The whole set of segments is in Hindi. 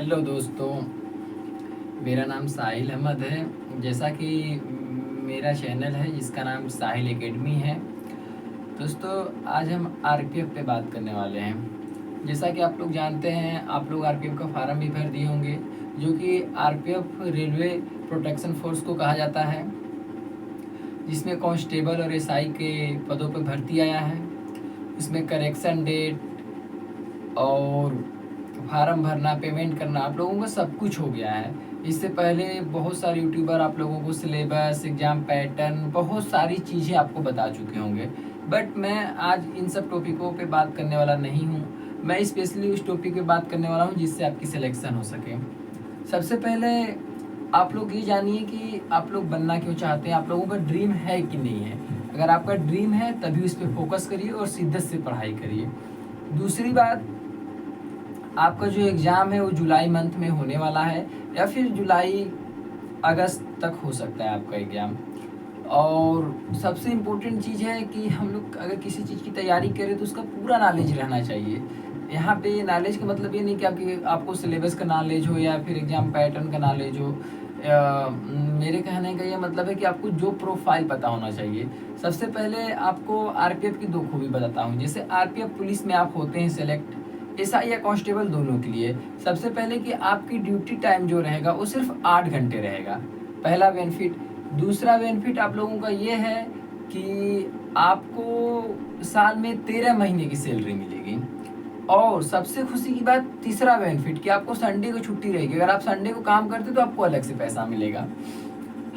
हेलो दोस्तों, मेरा नाम साहिल अहमद है। जैसा कि मेरा चैनल है जिसका नाम साहिल एकेडमी है। दोस्तों, आज हम आरपीएफ पे बात करने वाले हैं। जैसा कि आप लोग जानते हैं, आप लोग आरपीएफ का फार्म भी भर दिए होंगे, जो कि आरपीएफ रेलवे प्रोटेक्शन फोर्स को कहा जाता है, जिसमें कांस्टेबल और एसआई के पदों पर भर्ती आया है। इसमें करेक्शन डेट और फार्म भरना, पेमेंट करना, आप लोगों का सब कुछ हो गया है। इससे पहले बहुत सारे यूट्यूबर आप लोगों को सिलेबस, एग्ज़ाम पैटर्न, बहुत सारी चीज़ें आपको बता चुके होंगे। बट मैं आज इन सब टॉपिकों पे बात करने वाला नहीं हूँ। मैं स्पेशली उस टॉपिक पे बात करने वाला हूँ जिससे आपकी सिलेक्शन हो सके। सबसे पहले आप लोग ये जानिए कि आप लोग बनना क्यों चाहते हैं, आप लोगों का ड्रीम है कि नहीं है। अगर आपका ड्रीम है तभी उस पर फोकस करिए और शिद्दत से पढ़ाई करिए। दूसरी बात, आपका जो एग्ज़ाम है वो जुलाई मंथ में होने वाला है, या फिर जुलाई अगस्त तक हो सकता है आपका एग्ज़ाम। और सबसे इम्पोर्टेंट चीज़ है कि हम लोग अगर किसी चीज़ की तैयारी करें तो उसका पूरा नॉलेज रहना चाहिए। यहाँ पे नॉलेज का मतलब ये नहीं कि आपको सिलेबस का नॉलेज हो या फिर एग्ज़ाम पैटर्न का नॉलेज हो। मेरे कहने का ये मतलब है कि आपको जो प्रोफाइल पता होना चाहिए। सबसे पहले आपको आरपीएफ की दो खूबी बताता हूँ। जैसे आरपीएफ पुलिस में आप होते हैं सेलेक्ट, एसआई या कांस्टेबल दोनों के लिए। सबसे पहले कि आपकी ड्यूटी टाइम जो रहेगा वो सिर्फ 8 घंटे रहेगा, पहला बेनिफिट। दूसरा बेनिफिट आप लोगों का ये है कि आपको साल में 13 महीने की सैलरी मिलेगी। और सबसे खुशी की बात, तीसरा बेनिफिट, कि आपको संडे को छुट्टी रहेगी। अगर आप संडे को काम करते तो आपको अलग से पैसा मिलेगा।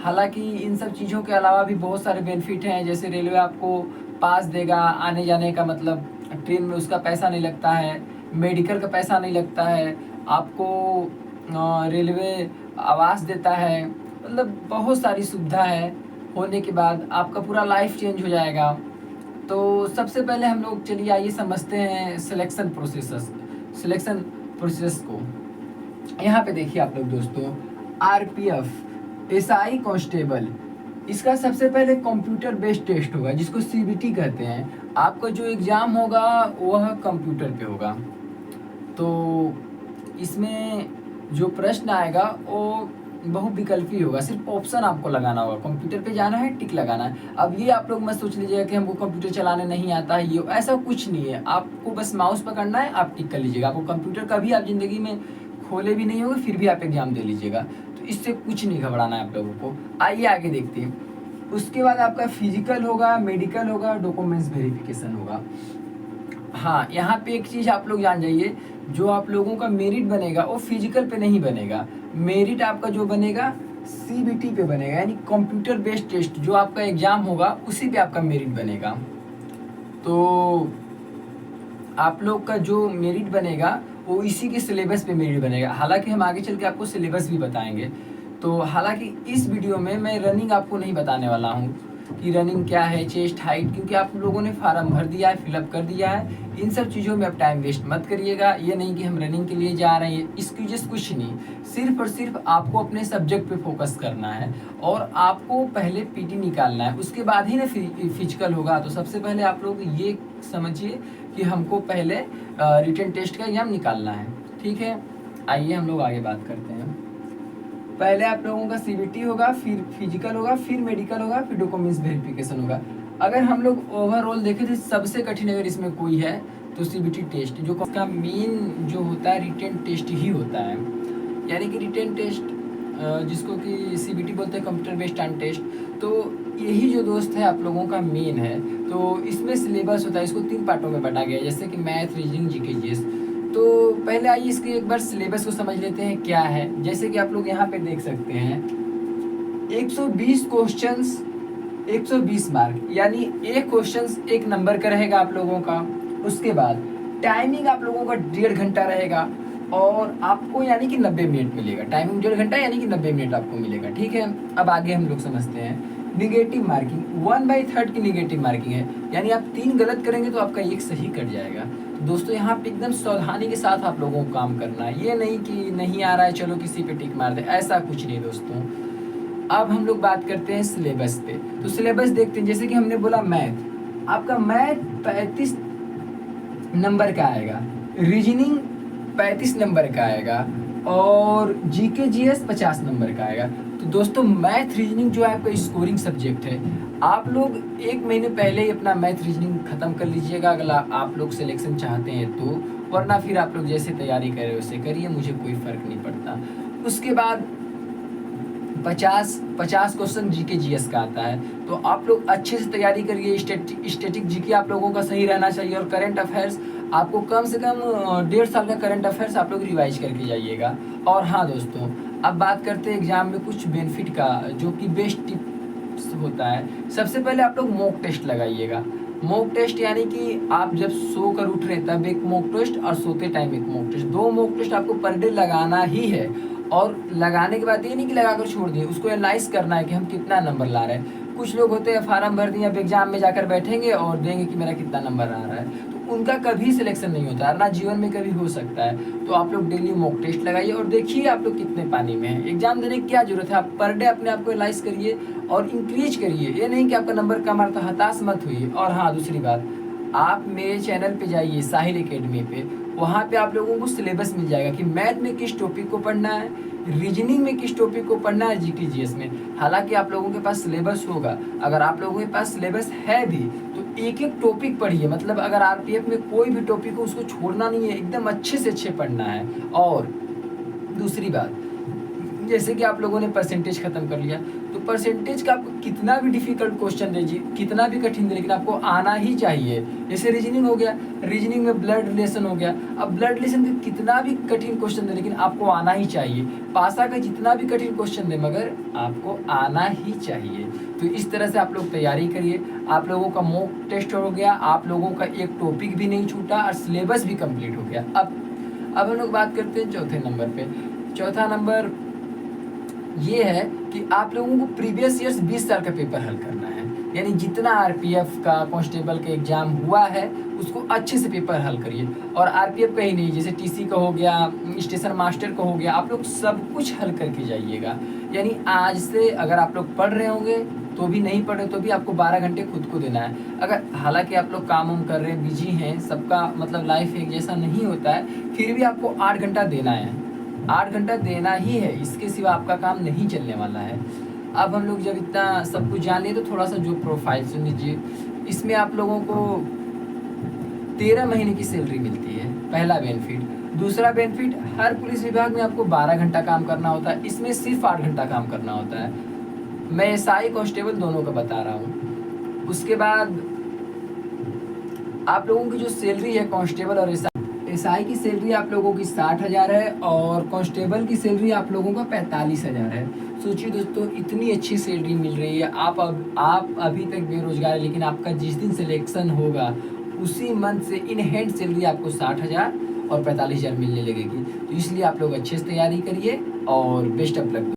हालांकि इन सब चीज़ों के अलावा भी बहुत सारे बेनिफिट हैं। जैसे रेलवे आपको पास देगा आने जाने का, मतलब ट्रेन में उसका पैसा नहीं लगता है। मेडिकल का पैसा नहीं लगता है आपको। रेलवे आवास देता है। मतलब बहुत सारी सुविधा है। होने के बाद आपका पूरा लाइफ चेंज हो जाएगा। तो सबसे पहले हम लोग चलिए आइए समझते हैं सिलेक्शन प्रोसेस को। यहाँ पे देखिए आप लोग दोस्तों, आरपीएफ, एसआई कांस्टेबल, इसका सबसे पहले कंप्यूटर बेस्ड टेस्ट होगा जिसको सीबीटी कहते हैं। आपका जो एग्ज़ाम होगा वह कंप्यूटर पे होगा। तो इसमें जो प्रश्न आएगा वो बहुविकल्पी होगा, सिर्फ ऑप्शन आपको लगाना होगा। कंप्यूटर पे जाना है, टिक लगाना है। अब ये आप लोग मत सोच लीजिएगा कि हमको कंप्यूटर चलाने नहीं आता है, ये ऐसा कुछ नहीं है। आपको बस माउस पकड़ना है, आप टिक कर लीजिएगा। आपको कंप्यूटर कभी आप ज़िंदगी में खोले भी नहीं होंगे, फिर भी आप एग्ज़ाम दे लीजिएगा। तो इससे कुछ नहीं घबराना है आप लोगों को। आइए आगे देखते हैं। उसके बाद आपका फिजिकल होगा, मेडिकल होगा, डॉक्यूमेंट्स वेरिफिकेशन होगा। हाँ, यहाँ पे एक चीज़ आप लोग जान जाइए, जो आप लोगों का मेरिट बनेगा वो फिजिकल पे नहीं बनेगा। मेरिट आपका जो बनेगा सीबीटी पे बनेगा, यानी कंप्यूटर बेस्ड टेस्ट जो आपका एग्ज़ाम होगा उसी पे आपका मेरिट बनेगा। तो आप लोग का जो मेरिट बनेगा वो इसी के सिलेबस पे मेरिट बनेगा। हालांकि हम आगे चल के आपको सिलेबस भी बताएंगे। तो हालांकि इस वीडियो में मैं रनिंग आपको नहीं बताने वाला हूँ कि रनिंग क्या है, चेस्ट हाइट, क्योंकि आप लोगों ने फार्म भर दिया है, फिलअप कर दिया है। इन सब चीज़ों में आप टाइम वेस्ट मत करिएगा। ये नहीं कि हम रनिंग के लिए जा रहे हैं, इसकी वजह से कुछ नहीं। सिर्फ और सिर्फ आपको अपने सब्जेक्ट पे फोकस करना है और आपको पहले पीटी निकालना है, उसके बाद ही ना फिजिकल होगा। तो सबसे पहले आप लोग ये समझिए कि हमको पहले रिटन टेस्ट का एग्जाम निकालना है। ठीक है, आइए हम लोग आगे बात करते हैं। पहले आप लोगों का सीबीटी होगा, फिर फिजिकल होगा, फिर मेडिकल होगा, फिर डॉक्यूमेंट्स वेरिफिकेशन होगा। अगर हम लोग ओवरऑल देखें तो सबसे कठिन अगर इसमें कोई है तो सीबीटी टेस्ट, जो का मेन जो होता है रिटन टेस्ट ही होता है। यानी कि रिटन टेस्ट जिसको कि सीबीटी बोलते हैं, कंप्यूटर बेस्ड टाइम टेस्ट। तो यही जो दोस्त है आप लोगों का मेन है। तो इसमें सिलेबस होता है, इसको 3 पार्टों में बांटा गया है, जैसे कि मैथ, रीजनिंग, जीके, जीएस। तो पहले आइए इसके एक बार सिलेबस को समझ लेते हैं क्या है। जैसे कि आप लोग यहाँ पे देख सकते हैं 120 क्वेश्चंस, 120 मार्क, यानी एक क्वेश्चंस 1 नंबर का रहेगा आप लोगों का। उसके बाद टाइमिंग आप लोगों का 1.5 घंटा रहेगा और आपको यानी कि 90 मिनट मिलेगा। टाइमिंग 1.5 घंटा यानी कि 90 मिनट आपको मिलेगा। ठीक है, अब आगे हम लोग समझते हैं। निगेटिव मार्किंग 1/3 की निगेटिव मार्किंग है, यानी आप 3 गलत करेंगे तो आपका 1 सही कट जाएगा। तो दोस्तों यहाँ पे एकदम सावधानी के साथ आप लोगों को काम करना है। ये नहीं कि नहीं आ रहा है चलो किसी पे टिक मार दे, ऐसा कुछ नहीं दोस्तों। अब हम लोग बात करते हैं सिलेबस पे। तो सिलेबस देखते हैं। जैसे कि हमने बोला मैथ, आपका मैथ 35 नंबर का आएगा, रीजनिंग 35 नंबर का आएगा, और जीके जीएस 50 नंबर का आएगा। तो दोस्तों मैथ रीजनिंग जो है आपका स्कोरिंग सब्जेक्ट है, आप लोग 1 महीने पहले ही अपना मैथ रीजनिंग ख़त्म कर लीजिएगा अगर आप लोग सिलेक्शन चाहते हैं तो, वरना फिर आप लोग जैसे तैयारी कर रहे हो वैसे करिए, मुझे कोई फ़र्क नहीं पड़ता। उसके बाद 50 क्वेश्चन जीके जीएस का आता है, तो आप लोग अच्छे से तैयारी करिए। स्टैटिक जीके आप लोगों का सही रहना चाहिए, और करंट अफेयर्स आपको कम से कम 1.5 साल का करंट अफेयर्स आप लोग रिवाइज करके जाइएगा। और हाँ दोस्तों, अब बात करते हैं एग्जाम में कुछ बेनिफिट का, जो कि बेस्ट टिप्स होता है। सबसे पहले आप लोग मॉक टेस्ट लगाइएगा। मॉक टेस्ट यानी कि आप जब सो कर उठ रहे तब एक मॉक टेस्ट और सोते टाइम एक मॉक टेस्ट, 2 मॉक टेस्ट आपको पर डे लगाना ही है। और लगाने के बाद ये नहीं कि लगाकर छोड़ दिए, उसको एनालाइज करना है कि हम कितना नंबर ला रहे हैं। कुछ लोग होते हैं फार्म भर दिए, अब एग्जाम में जाकर बैठेंगे और देंगे कि मेरा कितना नंबर आ रहा है, तो उनका कभी सिलेक्शन नहीं होता है, ना जीवन में कभी हो सकता है। तो आप लोग डेली मॉक टेस्ट लगाइए और देखिए आप लोग कितने पानी में हैं। एग्जाम देने की क्या जरूरत है, आप पर डे अपने आप को एनालाइज करिए और इंक्रीज करिए। ये नहीं कि आपका नंबर कम आ रहा, तो हताश मत होइए। और हाँ दूसरी बात, आप मेरे चैनल पे जाइए साहिल एकेडमी पे, वहाँ पे आप लोगों को सिलेबस मिल जाएगा कि मैथ में किस टॉपिक को पढ़ना है, रीजनिंग में किस टॉपिक को पढ़ना है, जीके जीएस में। हालांकि आप लोगों के पास सिलेबस होगा, अगर आप लोगों के पास सिलेबस है भी तो एक एक टॉपिक पढ़िए। मतलब अगर आरपीएफ में कोई भी टॉपिक हो उसको छोड़ना नहीं है, एकदम अच्छे से अच्छे पढ़ना है। और दूसरी बात, जैसे कि आप लोगों ने परसेंटेज खत्म कर लिया, तो परसेंटेज का आपको कितना भी डिफिकल्ट क्वेश्चन दीजिए, कितना भी कठिन दे, लेकिन आपको आना ही चाहिए। जैसे रीजनिंग हो गया, रीजनिंग में ब्लड रिलेशन हो गया, अब ब्लड रिलेशन का कितना भी कठिन क्वेश्चन दे, लेकिन आपको आना ही चाहिए। पासा का जितना भी कठिन क्वेश्चन दे, मगर आपको आना ही चाहिए। तो इस तरह से आप लोग तैयारी करिए। आप लोगों का मॉक टेस्ट हो गया, आप लोगों का एक टॉपिक भी नहीं छूटा और सिलेबस भी कंप्लीट हो गया। अब हम लोग बात करते हैं चौथे नंबर पे। चौथा नंबर ये है कि आप लोगों को प्रीवियस ईयर्स 20 साल का पेपर हल करना है। यानी जितना आरपीएफ का कांस्टेबल का एग्जाम हुआ है उसको अच्छे से पेपर हल करिए। और आरपीएफ का ही नहीं, जैसे टीसी का हो गया, स्टेशन मास्टर का हो गया, आप लोग सब कुछ हल करके जाइएगा। यानी आज से अगर आप लोग पढ़ रहे होंगे तो भी, नहीं पढ़े तो भी, आपको 12 घंटे खुद को देना है। अगर हालांकि आप लोग काम वाम कर रहे हैं, बिजी हैं, सबका मतलब लाइफ एक जैसा नहीं होता है, फिर भी आपको 8 घंटा देना है। 8 घंटा देना ही है, इसके सिवा आपका काम नहीं चलने वाला है। अब हम लोग जब इतना सब कुछ जान लिए तो थोड़ा सा जो प्रोफाइल सुन लीजिए। इसमें आप लोगों को 13 महीने की सैलरी मिलती है, पहला बेनिफिट। दूसरा बेनिफिट, हर पुलिस विभाग में आपको 12 घंटा काम करना होता है, इसमें सिर्फ 8 घंटा काम करना होता है। मैं एसआई कांस्टेबल दोनों का बता रहा हूँ। उसके बाद आप लोगों की जो सैलरी है कांस्टेबल और एसआई की सैलरी आप लोगों की 60,000 है, और कांस्टेबल की सैलरी आप लोगों का 45,000 है। सोचिए दोस्तों, इतनी अच्छी सैलरी मिल रही है। आप अभी तक बेरोजगार है, लेकिन आपका जिस दिन सिलेक्शन होगा उसी मंथ से इन हैंड सैलरी आपको 60,000 और 45,000 मिलने लगेगी। तो इसलिए आप लोग अच्छे से तैयारी करिए और बेस्ट ऑफ लक।